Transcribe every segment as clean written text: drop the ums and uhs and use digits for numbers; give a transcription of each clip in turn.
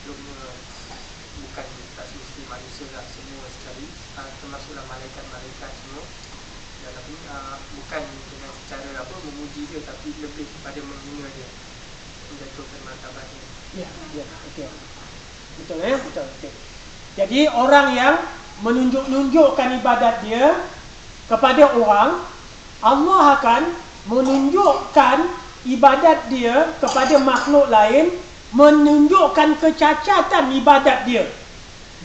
maklumnya bukan tak semesti manusia lah, semua sekali, termasuklah malaikat-malaikat semua. Dan bukan dengan secara memuji dia, tapi lebih kepada menghina dia, menjatuhkan martabatnya. Ya, okey. Betul betul. Okey. Jadi orang yang menunjukkan ibadat dia kepada orang, Allah akan menunjukkan ibadat dia kepada makhluk lain, menunjukkan kecacatan ibadat dia.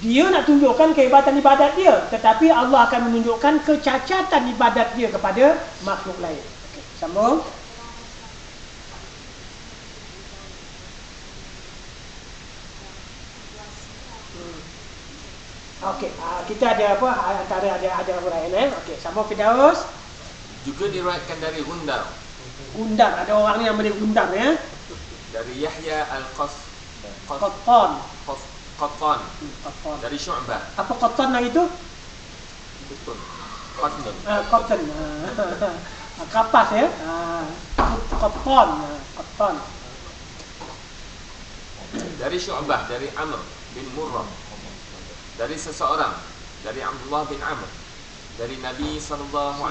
Dia nak tunjukkan kehebatan ibadat dia, tetapi Allah akan menunjukkan kecacatan ibadat dia kepada makhluk lain. Okey, sambung. Okey, kita ada apa? Antara ada huraian Okey, sambung Firdaus. Juga diriwayatkan dari Gundar. Gundar, ada orang yang boleh gundar ya. Dari Yahya Qattan. Qattan. Dari Syu'bah. Apa Qattan lagi itu? Betul. Qattan. Qattan. Kapas ya. Qattan. Dari Syu'bah, dari Amr bin Murrah. Dari seseorang, dari Abdullah bin Amr, dari Nabi SAW.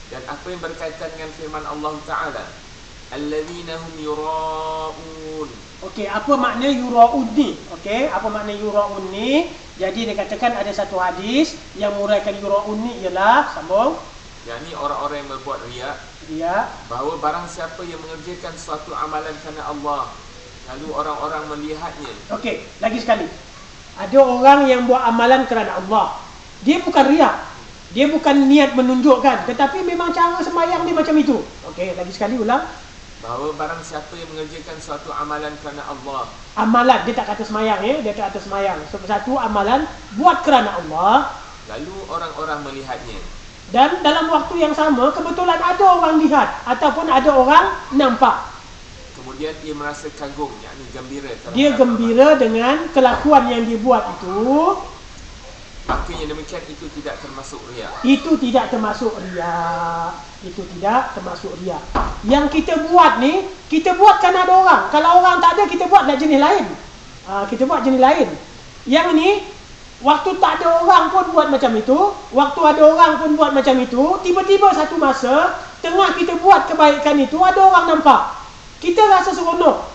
Dan apa yang berkaitan dengan firman Allah Ta'ala, alladzina hum yura'un. Okey, apa makna yura'un ni? Okey, apa makna yura'un ni? Jadi dikatakan ada satu hadis yang menguraikan yura'un ni ialah, sambung, yakni orang-orang yang berbuat riya, bahawa barang siapa yang mengerjakan suatu amalan kerana Allah, lalu orang-orang melihatnya. Okey, lagi sekali. Ada orang yang buat amalan kerana Allah. Dia bukan riya. Dia bukan niat menunjukkan, tetapi memang cara sembahyang dia macam itu. Okey, lagi sekali ulang. Bahawa barang siapa yang mengerjakan suatu amalan kerana Allah. Amalan, dia tak kata sembahyang ya, dia tak kata sembahyang. Satu amalan buat kerana Allah, lalu orang-orang melihatnya. Dan dalam waktu yang sama kebetulan ada orang lihat ataupun ada orang nampak. Kemudian dia merasa kagum, yakni gembira. Dia gembira dengan kelakuan yang dia buat itu. Maka yang demikian itu tidak termasuk riya. Itu tidak termasuk riya. Yang kita buat ni, kita buat kerana ada orang. Kalau orang tak ada, kita buat jenis lain. Kita buat jenis lain. Yang ni, waktu tak ada orang pun buat macam itu. Waktu ada orang pun buat macam itu. Tiba-tiba satu masa, tengah kita buat kebaikan itu, ada orang nampak. Kita rasa seronok.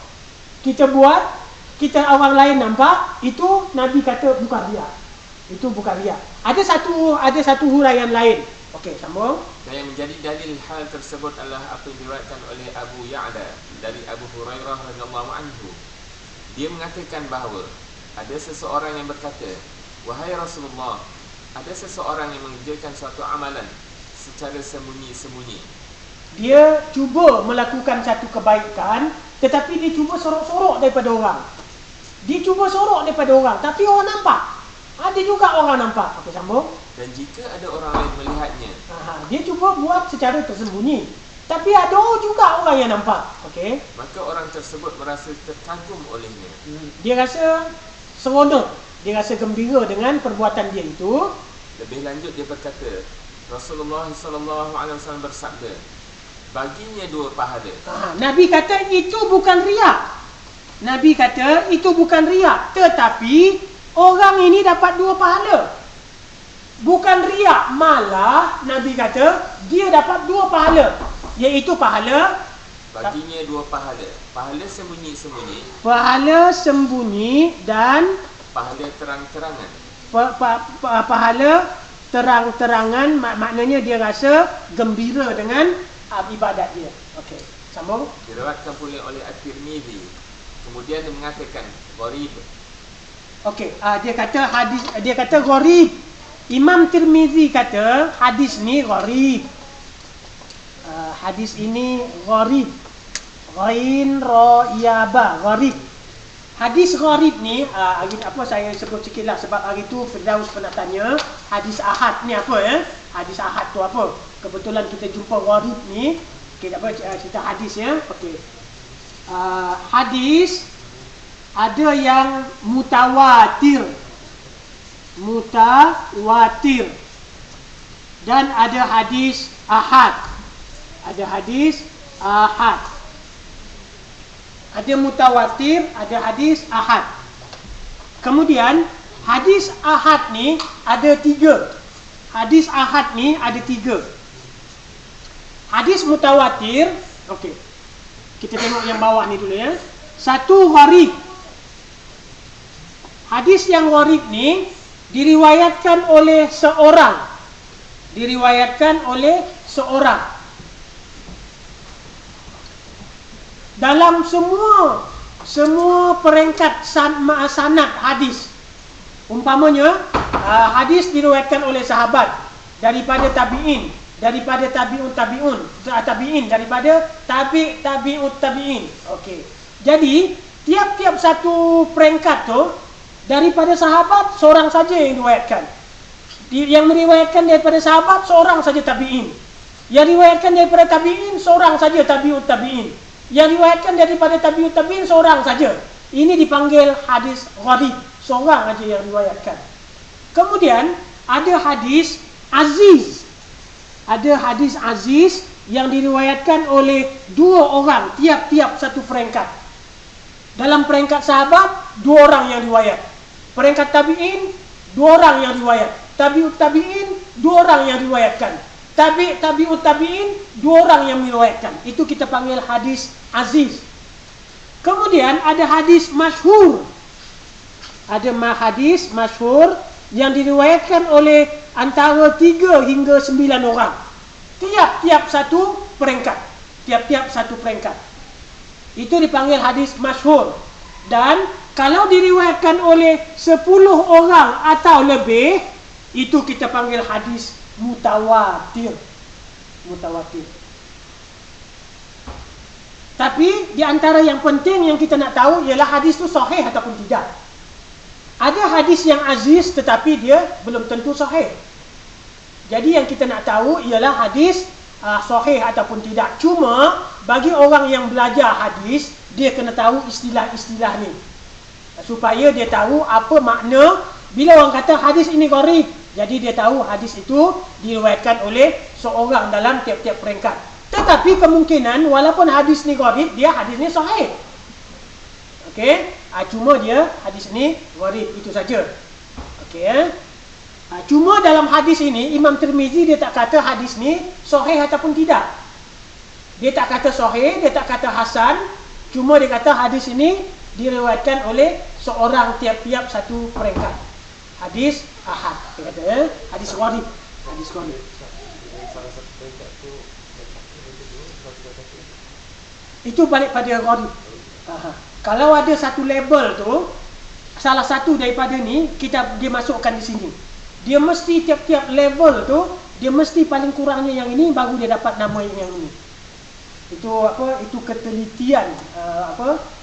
Kita buat, orang lain nampak, itu Nabi kata bukan riya. Itu bukan riya. Ada satu huraian lain. Okey, sambung. Dan yang menjadi dalil hal tersebut adalah apa yang diriwayatkan oleh Abu Ya'la dari Abu Hurairah radhiyallahu anhu. Dia mengatakan bahawa ada seseorang yang berkata, wahai Rasulullah, ada seseorang yang mengerjakan suatu amalan secara sembunyi-sembunyi. Dia cuba melakukan satu kebaikan, tetapi dia cuba sorok-sorok daripada orang. Tapi orang nampak. Ada juga orang nampak. Okey, sambung. Dan jika ada orang lain melihatnya, dia cuba buat secara tersembunyi, tapi ada juga orang yang nampak. Okey, maka orang tersebut merasa terkagum olehnya. Dia rasa seronok, dia rasa gembira dengan perbuatan dia itu. Lebih lanjut dia berkata, Rasulullah SAW bersabda, baginya 2 pahala. Nabi kata itu bukan riya. Tetapi orang ini dapat 2 pahala. Bukan riya, malah Nabi kata dia dapat 2 pahala. Iaitu pahala, baginya 2 pahala. Pahala sembunyi-sembunyi. Pahala sembunyi dan pahala terang-terangan. Pahala terang-terangan, maknanya dia rasa gembira dengan ibadat dia. Okey, sambung. Diriwayatkan pula oleh At-Tirmizi. Kemudian dia mengatakan gharib. Okey, dia kata gharib. Imam Tirmizi kata hadis ni gharib. Hadis ini gharib. Ghain ra ya ba, gharib. Hadis gharib ni saya sebut sikitlah sebab hari tu Firdaus pernah tanya hadis ahad ni apa ya? Hadis ahad tu apa? Kebetulan kita jumpa gharib ni. Okey, cerita hadis ya. Okey. Hadis ada yang mutawatir dan ada hadis ahad. ada mutawatir, ada hadis ahad. Kemudian hadis ahad ni ada 3. Hadis ahad ni ada 3. Hadis mutawatir, okey. Kita tengok yang bawah ni dulu ya. Satu, gharib. Hadis yang gharib ni diriwayatkan oleh seorang. Diriwayatkan oleh seorang. Dalam semua peringkat sanad hadis. Umpamanya hadis diriwayatkan oleh sahabat, daripada tabi'in, daripada tabi'in, daripada tabi'ut tabi'in. Okey. Jadi tiap-tiap satu peringkat tu daripada sahabat seorang saja yang diriwayatkan. Yang meriwayatkan daripada sahabat seorang saja tabi'in. Yang diriwayatkan daripada tabi'in seorang saja tabi'ut tabi'in. Yang diriwayatkan daripada tabi'ut tabi'in seorang saja. Ini dipanggil hadis gharib. Seorang saja yang diriwayatkan. Kemudian ada hadis aziz. Ada hadis aziz yang diriwayatkan oleh 2 orang tiap-tiap satu peringkat. Dalam peringkat sahabat 2 orang yang riwayat. Peringkat tabi'in 2 orang yang riwayat. Tabi'ut tabi'in 2 orang yang riwayatkan. Tabi'ut tabi'in 2 orang yang meriwayatkan. Itu kita panggil hadis aziz. Kemudian ada hadis masyhur. Ada hadis masyhur yang diriwayatkan oleh antara 3 hingga 9 orang. Tiap-tiap satu peringkat. Tiap-tiap satu peringkat. Itu dipanggil hadis masyhur. Dan kalau diriwayatkan oleh 10 orang atau lebih, itu kita panggil hadis mutawatir. Mutawatir. Tapi di antara yang penting yang kita nak tahu ialah hadis itu sahih ataupun tidak. Ada hadis yang aziz tetapi dia belum tentu sahih. Jadi yang kita nak tahu ialah hadis sahih ataupun tidak. Cuma bagi orang yang belajar hadis, dia kena tahu istilah-istilah ni, supaya dia tahu apa makna bila orang kata hadis ini gharib. Jadi dia tahu hadis itu diriwayatkan oleh seorang dalam tiap-tiap peringkat. Tetapi kemungkinan walaupun hadis ni gharib, dia hadis ni sahih. Okey, cuma dia hadis ni gharib, itu saja. Okey. Cuma dalam hadis ini Imam Tirmizi dia tak kata hadis ni sahih ataupun tidak. Dia tak kata sahih, dia tak kata hasan. Cuma dia kata hadis ini diriwayatkan oleh seorang tiap-tiap satu peringkat. Hadis ahad. Dia kata hadis gharib. Hadis gharib. Itu balik pada gharib. Kalau ada satu label tu, salah satu daripada ni dia masukkan di sini. Dia mesti tiap-tiap level tu, dia mesti paling kurangnya yang ini baru dia dapat nama yang ini. Itu apa? Itu ketelitian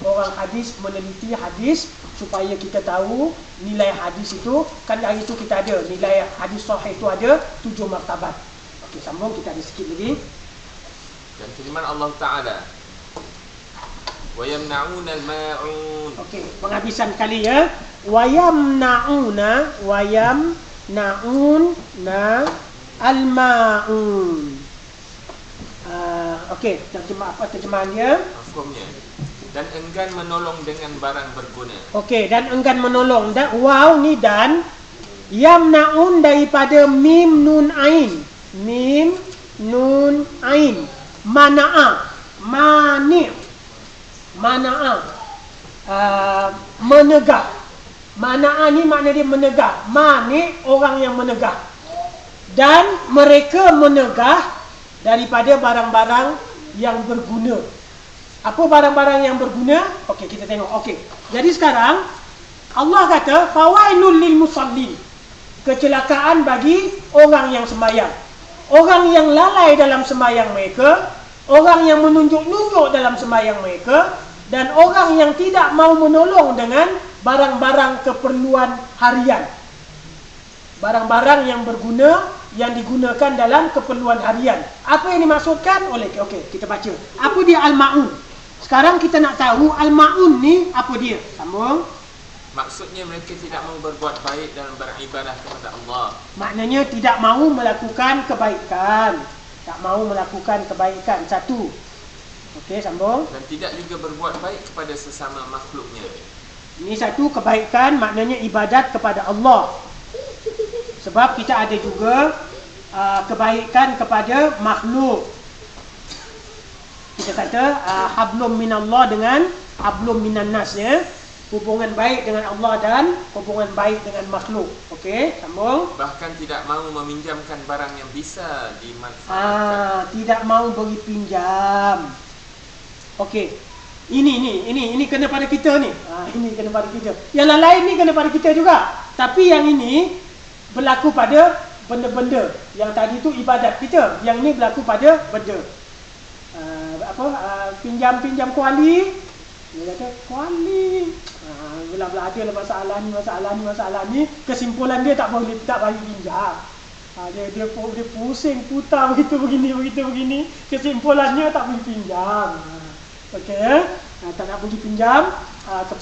orang hadis meneliti hadis supaya kita tahu nilai hadis itu. Kan hari itu kita ada nilai hadis sahih itu ada 7 martabat. Okey, sambung, kita ada sikit lagi. Dan firman Allah Taala, wa yamna'una al-ma'un. Okey, penghabisan kali ya. Wa yamna'una al-ma'un. Okey, terjemahan dia? Mafhumnya. Dan enggan menolong dengan barang berguna. Okey, dan enggan menolong. Dan waw ni dan yamna'un daripada mim nun ain. Mim nun ain. Mana'a, mani'. Mana'a, menegak. Mana'a ni makna dia menegak. Mani' orang yang menegak. Dan mereka menegah daripada barang-barang yang berguna. Apa barang-barang yang berguna? Okey, kita tengok. Okey. Jadi sekarang Allah kata fawailul lil musallin. Kecelakaan bagi orang yang sembahyang. Orang yang lalai dalam sembahyang mereka, orang yang menunjuk-nunjuk dalam sembahyang mereka, dan orang yang tidak mau menolong dengan barang-barang keperluan harian. Barang-barang yang berguna yang digunakan dalam keperluan harian. Apa yang dimaksudkan oleh kita baca. Apa dia al-ma'un? Sekarang kita nak tahu al-ma'un ni apa dia. Sambung. Maksudnya mereka tidak mahu berbuat baik dalam beribadah kepada Allah. Maknanya tidak mahu melakukan kebaikan. Tak mahu melakukan kebaikan. Satu. Okey, sambung. Dan tidak juga berbuat baik kepada sesama makhluknya. Ini satu kebaikan, maknanya ibadat kepada Allah. Sebab kita ada juga kebaikan kepada makhluk. Kita kata hablum minallah dengan hablum minan nas, ya. Hubungan baik dengan Allah dan hubungan baik dengan makhluk. Okey, sambung. Bahkan tidak mahu meminjamkan barang yang bisa dimanfaatkan. Tidak mahu beri pinjam. Okey. Ini kena pada kita ni. Ini kena pada kita. Yang lain ni kena pada kita juga. Tapi yang ini berlaku pada benda-benda. Yang tadi tu ibadat kita. Yang ni berlaku pada benda. Pinjam kuali. Dia kata kuali. Belah-belah ada masalah ni. Kesimpulan dia tak bagi pinjam. Dia pusing putar begini. Kesimpulannya tak boleh pinjam. Okey, tak nak bagi pinjam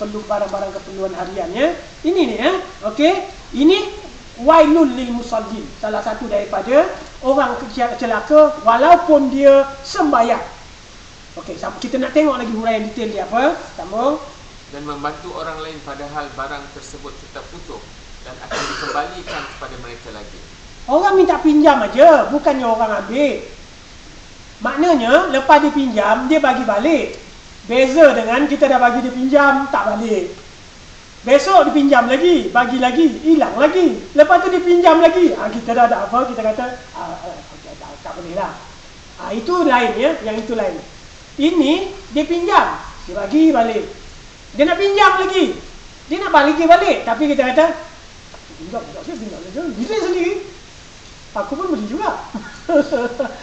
barang-barang keperluan harian, ya. Ini ni, ya. Okey, ini wailul lil musallin. Salah satu daripada orang celaka walaupun dia sembahyang. Okey, kita nak tengok lagi huraian detail dia apa. Sambung. Dan membantu orang lain padahal barang tersebut tetap utuh dan akan dikembalikan kepada mereka lagi. Orang minta pinjam aja, bukannya orang ambil. Maknanya lepas dia pinjam, dia bagi balik. Beza dengan kita dah bagi dia pinjam, tak balik. Besok dia pinjam lagi, bagi lagi, hilang lagi. Lepas tu dia pinjam lagi. Kita dah ada apa, kita kata tak boleh lah. Itu lain, ya, yang itu lain. Ini dia pinjam, dia bagi balik. Dia nak pinjam lagi, dia nak bagi balik. Tapi kita kata pinjam saja, bila sendiri. Aku pun beli juga.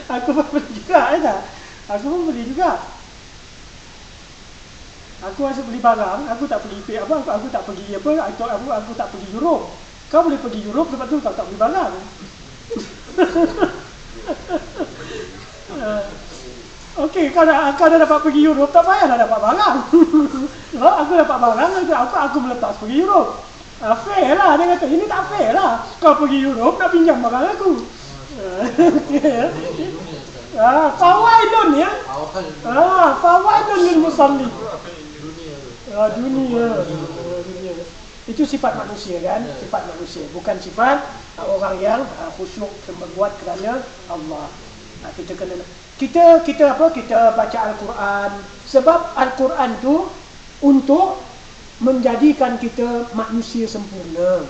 Aku pun beli juga. Aku masa beli barang, aku tak pergi aku tak pergi aku tak pergi Europe. Kau boleh pergi Europe sebab tu kau tak beli barang. Okey, kau dah dapat pergi Europe, tak payahlah dapat barang. Sebab aku dapat barang, aku melepas pergi Europe. Fair lah, dia kata, ini tak fair lah. Kau pergi Europe nak pinjam barang aku. Fawaidun, ya. Fawaidun lil musallin. Dunia. Itu sifat manusia, kan? Sifat manusia, bukan sifat orang yang khusyuk berbuat kerana Allah. Kita baca Al-Quran. Sebab Al-Quran tu untuk menjadikan kita manusia sempurna.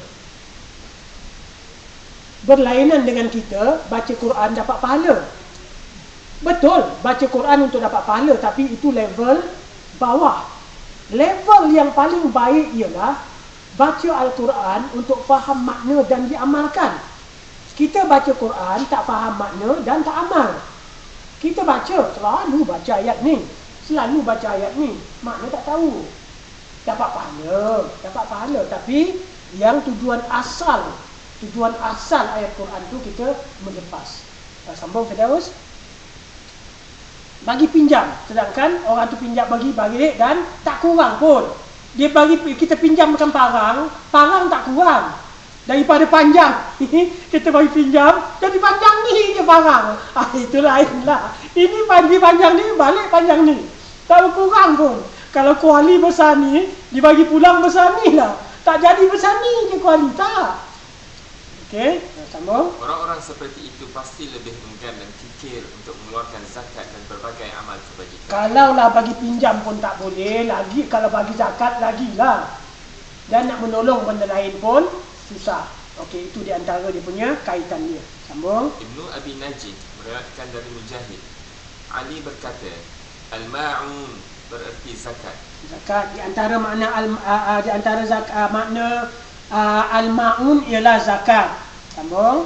Berlainan dengan kita baca Quran dapat pahala. Betul, baca Quran untuk dapat pahala, tapi itu level bawah. Level yang paling baik ialah baca Al-Quran untuk faham makna dan diamalkan. Kita baca Quran tak faham makna dan tak amal. Kita selalu baca ayat ni, makna tak tahu. Dapat pahala, tapi yang tujuan asal ayat Quran tu kita melepas. Sambung Firdaus. Bagi pinjam, sedangkan orang tu pinjam bagi dan tak kurang pun. Dia bagi kita pinjam macam parang tak kurang. Daripada panjang kita bagi pinjam, jadi panjang ni je parang. Itu lain lah. Ini bagi panjang ni, balik panjang ni. Tak kurang pun. Kalau kuali besar ni, dibagi pulang besar ni lah. Tak jadi besar ni je kuali, tak. Okey, sambung. Orang-orang seperti itu pasti lebih enggan dan kikir untuk mengeluarkan zakat dan berbagai amal kebajikan. Kalaulah bagi pinjam pun tak boleh, lagi kalau bagi zakat lagilah. Dan nak menolong benda lain pun susah. Okey, itu di antara dia punya kaitan dia. Sambung. Ibnu Abi Najih meriwayatkan dari Mujahid. Ali berkata, al-ma'un bererti zakat. Zakat di antara makna makna al-ma'un ialah zakat. Sambung.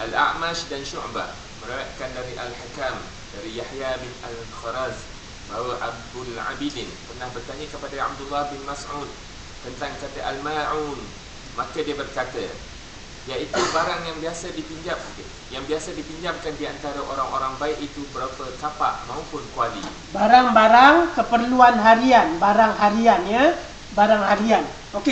Al-A'mash dan Syu'bah meriwayatkan dari Al-Hakam dari Yahya bin Al-Kharaz bahawa Abdul Abidin pernah bertanya kepada Abdullah bin Mas'ud tentang kata al-ma'un. Maka dia berkata, iaitu barang yang biasa dipinjamkan di antara orang-orang baik itu berupa kapak maupun kuali. Barang-barang keperluan harian, barang harian, ya, barang harian. Okey.